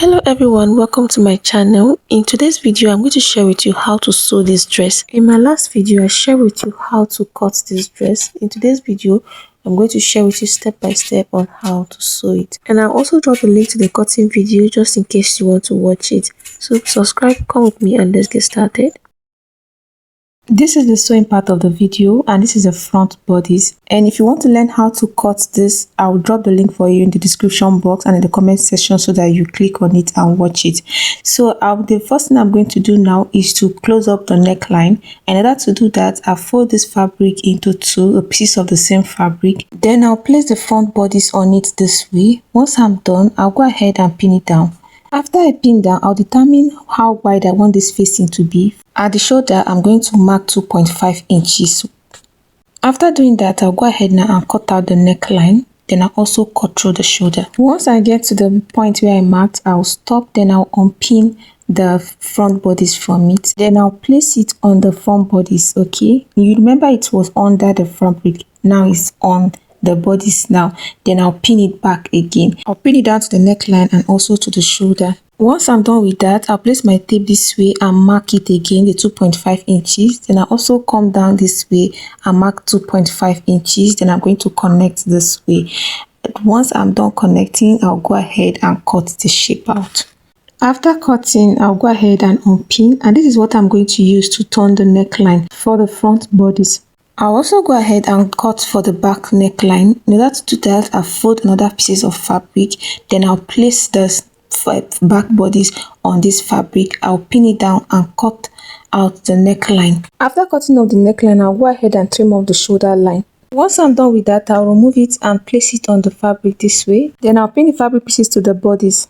Hello everyone, welcome to my channel. In today's video I'm going to share with you how to sew this dress. In my last video I shared with you how to cut this dress. In today's video I'm going to share with you step by step on how to sew it, and I'll also drop a link to the cutting video just in case you want to watch it. So subscribe, come with me, and let's get started. This is the sewing part of the video, and this is the front bodice. And if you want to learn how to cut this, I'll drop the link for you in the description box and in the comment section so that you click on it and watch it. So the first thing I'm going to do now is to close up the neckline. And in order to do that, I'll fold this fabric into two pieces of the same fabric. Then I'll place the front bodice on it this way. Once I'm done, I'll go ahead and pin it down. After I pin down, I'll determine how wide I want this facing to be. At the shoulder, I'm going to mark 2.5 inches. After doing that, I'll go ahead now and cut out the neckline. Then I'll also cut through the shoulder. Once I get to the point where I marked, I'll stop. Then I'll unpin the front bodice from it. Then I'll place it on the front bodice, okay? You remember it was under the fabric. Now it's on the bodice now. Then I'll pin it back again. I'll pin it down to the neckline and also to the shoulder. Once I'm done with that, I'll place my tape this way and mark it again, the 2.5 inches. Then I'll also come down this way and mark 2.5 inches. Then I'm going to connect this way. Once I'm done connecting, I'll go ahead and cut the shape out. After cutting, I'll go ahead and unpin, and this is what I'm going to use to turn the neckline for the front bodice. I'll also go ahead and cut for the back neckline. In order to do that, I'll fold another pieces of fabric. Then I'll place the back bodice on this fabric. I'll pin it down and cut out the neckline. After cutting off the neckline, I'll go ahead and trim off the shoulder line. Once I'm done with that, I'll remove it and place it on the fabric this way. Then I'll pin the fabric pieces to the bodice.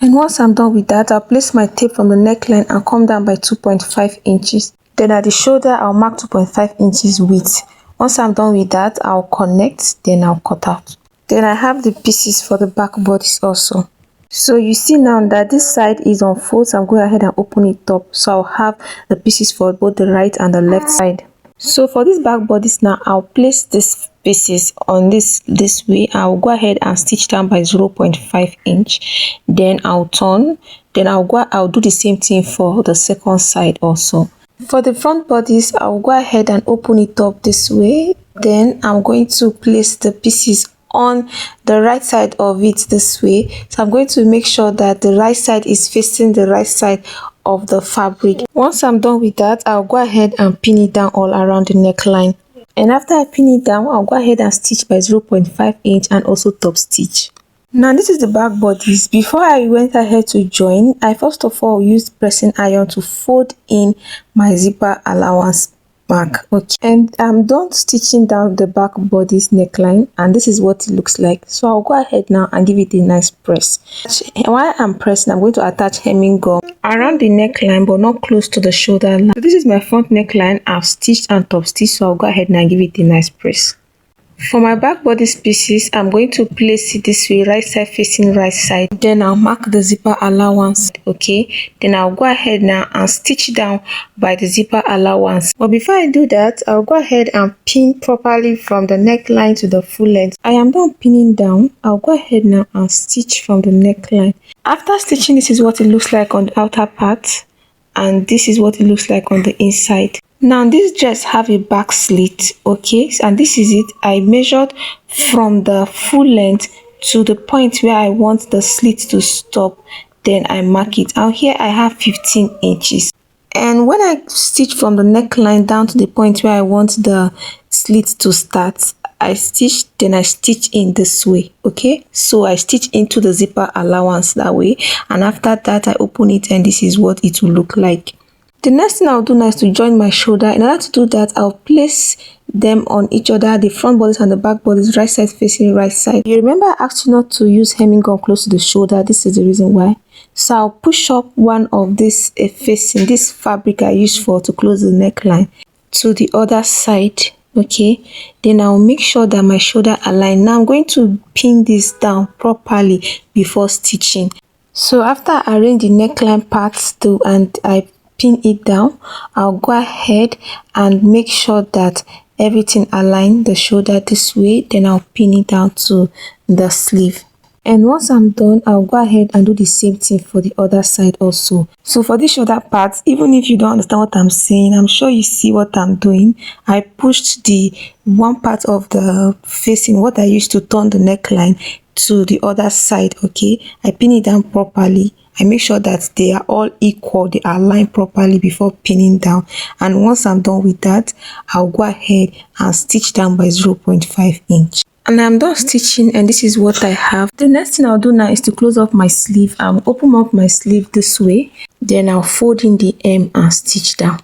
And once I'm done with that, I'll place my tape from the neckline and come down by 2.5 inches. Then at the shoulder, I'll mark 2.5 inches width. Once I'm done with that, I'll connect, then I'll cut out. Then I have the pieces for the back bodice also. So you see now that this side is on fold, so I'm going ahead and open it up. So I'll have the pieces for both the right and the left side. So for this back bodice now, I'll place these pieces on this way. I'll go ahead and stitch down by 0.5 inch. Then I'll turn. Then I'll do the same thing for the second side also. For the front bodice, I'll go ahead and open it up this way. Then I'm going to place the pieces on the right side of it this way. So I'm going to make sure that the right side is facing the right side of the fabric. Once I'm done with that, I'll go ahead and pin it down all around the neckline. And after I pin it down, I'll go ahead and stitch by 0.5 inch and also top stitch. Now this is the back bodice. Before I went ahead to join, I first of all used pressing iron to fold in my zipper allowance mark. Okay, and I'm done stitching down the back bodice neckline, and this is what it looks like. So I'll go ahead now and give it a nice press. While I'm pressing, I'm going to attach hemming gum around the neckline but not close to the shoulder line. So this is my front neckline. I've stitched and top stitched, so I'll go ahead and give it a nice press. For my back bodice pieces, I'm going to place it this way, right side facing right side. Then I'll mark the zipper allowance, okay? Then I'll go ahead now and stitch down by the zipper allowance. But before I do that, I'll go ahead and pin properly from the neckline to the full length. I am done pinning down. I'll go ahead now and stitch from the neckline. After stitching, this is what it looks like on the outer part, and this is what it looks like on the inside. Now this dress have a back slit, okay, and this is it. I measured from the full length to the point where I want the slit to stop. Then I mark it. Out here I have 15 inches. And when I stitch from the neckline down to the point where I want the slit to start, I stitch, then I stitch in this way, okay? So I stitch into the zipper allowance that way, and after that I open it, and this is what it will look like. The next thing I'll do now is to join my shoulder. In order to do that, I'll place them on each other, the front bodice and the back bodice, right side facing right side. You remember I asked you not to use hemming gum close to the shoulder. This is the reason why. So I'll push up one of this facing, this fabric I used to close the neckline, to the other side, okay? Then I'll make sure that my shoulder align. Now I'm going to pin this down properly before stitching. So after I arrange the neckline parts and I pin it down, I'll go ahead and make sure that everything align the shoulder this way. Then I'll pin it down to the sleeve. And once I'm done, I'll go ahead and do the same thing for the other side also. So for this shoulder part, even if you don't understand what I'm saying, I'm sure you see what I'm doing. I pushed the one part of the facing, what I used to turn the neckline, to the other side. Okay, I pin it down properly. I make sure that they are all equal, they are aligned properly before pinning down. And once I'm done with that, I'll go ahead and stitch down by 0.5 inch. And I'm done stitching, and this is what I have. The next thing I'll do now is to close up my sleeve. I'll open up my sleeve this way, then I'll fold in the hem and stitch down.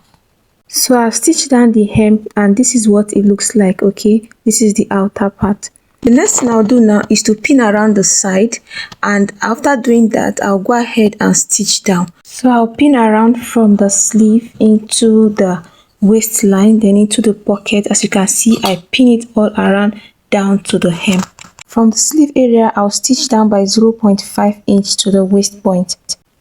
So I've stitched down the hem, and this is what it looks like. Okay, this is the outer part. The next thing I'll do now is to pin around the side, and after doing that, I'll go ahead and stitch down. So I'll pin around from the sleeve into the waistline, then into the pocket. As you can see, I pin it all around down to the hem. From the sleeve area, I'll stitch down by 0.5 inch to the waist point.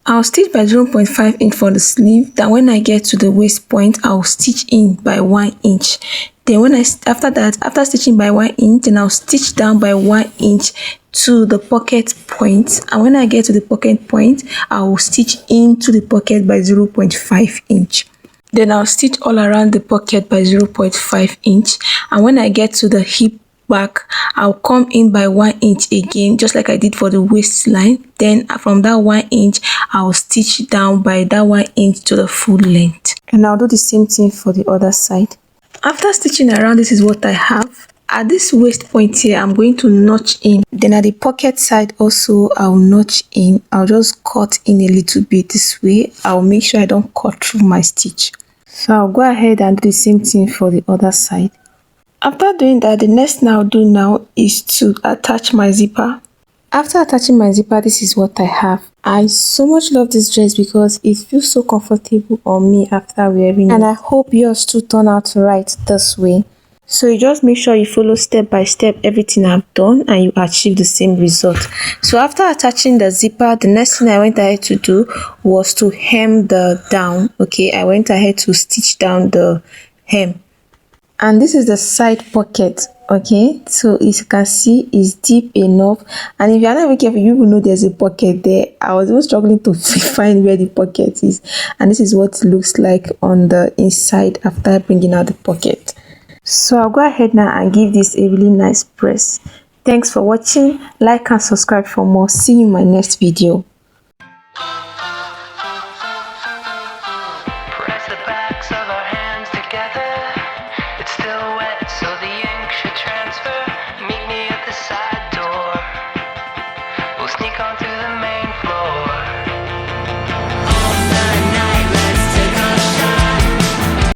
I'll stitch by 0.5 inch for the sleeve. Then when I get to the waist point, I'll stitch in by 1 inch. Then after stitching by 1 inch, then I'll stitch down by 1 inch to the pocket point. And when I get to the pocket point, I will stitch into the pocket by 0.5 inch. Then I'll stitch all around the pocket by 0.5 inch. And when I get to the hip back, I'll come in by 1 inch again, just like I did for the waistline. Then from that 1 inch, I'll stitch down by that 1 inch to the full length. And I'll do the same thing for the other side. After stitching around, this is what I have. At this waist point here, I'm going to notch in. Then at the pocket side also, I'll notch in. I'll just cut in a little bit this way. I'll make sure I don't cut through my stitch. So I'll go ahead and do the same thing for the other side. After doing that, the next thing I'll do now is to attach my zipper. After attaching my zipper, this is what I have. I so much love this dress because it feels so comfortable on me after wearing it. And I hope yours too turn out right this way. So you just make sure you follow step by step everything I've done, and you achieve the same result. So after attaching the zipper, the next thing I went ahead to do was to hem the down. Okay, I went ahead to stitch down the hem. And this is the side pocket. Okay, so as you can see, it's deep enough, and if you're not very careful, you will know there's a pocket there. I was even struggling to find where the pocket is, and this is what it looks like on the inside after bringing out the pocket. So I'll go ahead now and give this a really nice press. Thanks for watching. Like and subscribe for more. See you in my next video.